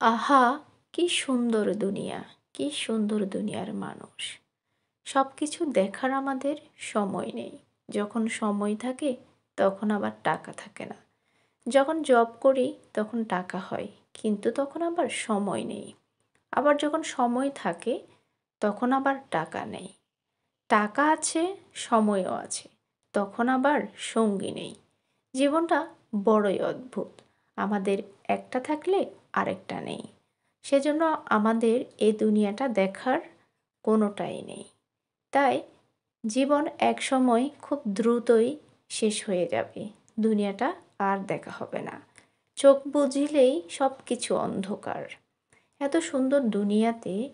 আহা! কি সুন্দর দুনিয়া! কি সুন্দর দুনিয়ার মানুষ! সবকিছু দেখার আমাদের সময় নেই। যখন সময় থাকে তখন আবার টাকা থাকে না। যখন জব করি তখন টাকা হয়। কিন্তু তখন আবার সময় নেই। আবার যখন সময় থাকে তখন আবার টাকা নেই। টাকা আছে, সময়ও আছে। তখন আবার সঙ্গী নেই। জীবনটা বড়ই অদ্ভুত। আমাদের একটা থাকলে আরেকটা নেই। সেজন্য আমাদের এই দুনিয়াটা দেখার কোনোটাই নেই। তাই জীবন একসময় খুব দ্রুতই শেষ হয়ে যাবে। দুনিয়াটা আর দেখা হবে না। চোখ বুজলেই সব কিছু অন্ধকার। এত সুন্দর দুনিয়াতে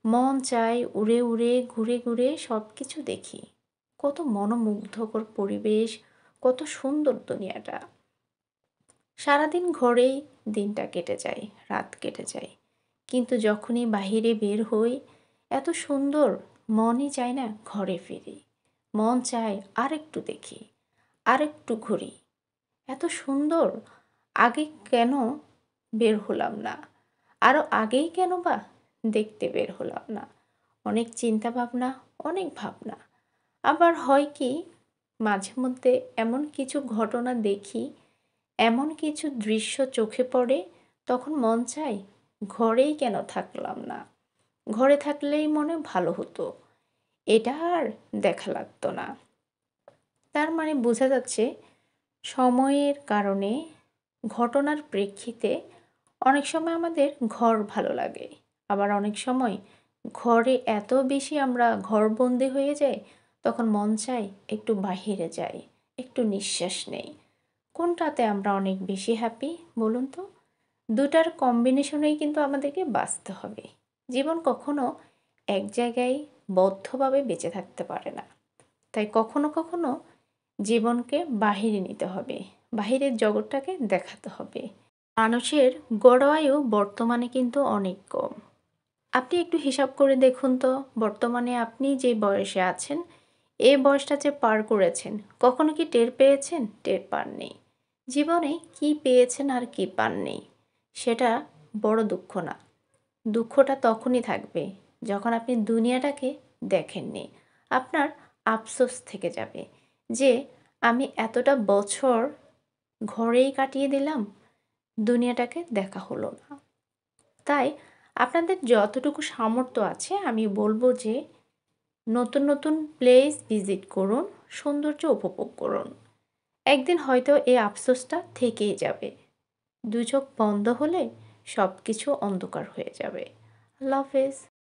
মন চায় উড়ে উড়ে ঘুরে ঘুরে সব কিছু দেখি। কত মনোমুগ্ধকর পরিবেশ, কত সুন্দর দুনিয়াটা। সারাদিন ঘরেই দিনটা কেটে যায়, রাত কেটে যায়। কিন্তু যখনই বাহিরে বের হই, এত সুন্দর, মনই চায় না ঘরে ফিরি। মন চায় আরেকটু দেখি, আরেকটু ঘুরি। এত সুন্দর, আগে কেন বের হলাম না? আরও আগেই কেন বা দেখতে বের হলাম না? অনেক চিন্তা ভাবনা, অনেক ভাবনা। আবার হয় কি, মাঝে মধ্যে এমন কিছু ঘটনা দেখি, এমন কিছু দৃশ্য চোখে পড়ে, তখন মন চায় ঘরেই কেন থাকলাম না? ঘরে থাকলেই মনে ভালো হতো। এটা আর দেখা লাগতো না। তার মানে বোঝা যাচ্ছে সময়ের কারণে, ঘটনার প্রেক্ষিতে অনেক সময় আমাদের ঘর ভালো লাগে। আবার অনেক সময় ঘরে এত বেশি আমরা ঘরবন্দি হয়ে যাই, তখন মন চায় একটু বাহিরে যাই, একটু নিঃশ্বাস নেই। কোনটাতে আমরা অনেক বেশি হ্যাপি বলুন তো? দুটার কম্বিনেশনেই কিন্তু আমাদেরকে বাঁচতে হবে। জীবন কখনো এক জায়গায় বদ্ধভাবে বেঁচে থাকতে পারে না। তাই কখনো কখনো জীবনকে বাহিরে নিতে হবে, বাহিরের জগৎটাকে দেখাতে হবে। মানুষের গড় আয়ু বর্তমানে কিন্তু অনেক কম। আপনি একটু হিসাব করে দেখুন তো, বর্তমানে আপনি যে বয়সে আছেন, এই বয়সটা যে পার করেছেন, কখনো কি টের পেয়েছেন? টের পাননি। জীবনে কি পেয়েছেন আর কি পাননি, সেটা বড় দুঃখ না। দুঃখটা তখনই থাকবে যখন আপনি দুনিয়াটাকে দেখেননি। আপনার আফসোস থেকে যাবে যে আমি এতটা বছর ঘরেই কাটিয়ে দিলাম, দুনিয়াটাকে দেখা হলো না। তাই আপনাদের যতটুকু সামর্থ্য আছে আমি বলবো যে নতুন নতুন প্লেস ভিজিট করুন, সৌন্দর্য উপভোগ করুন। একদিন হয়তো এই আফসোসটা থেকেই যাবে। দু চোখ বন্ধ হলে সব কিছু অন্ধকার হয়ে যাবে। আল্লাহ হাফেজ।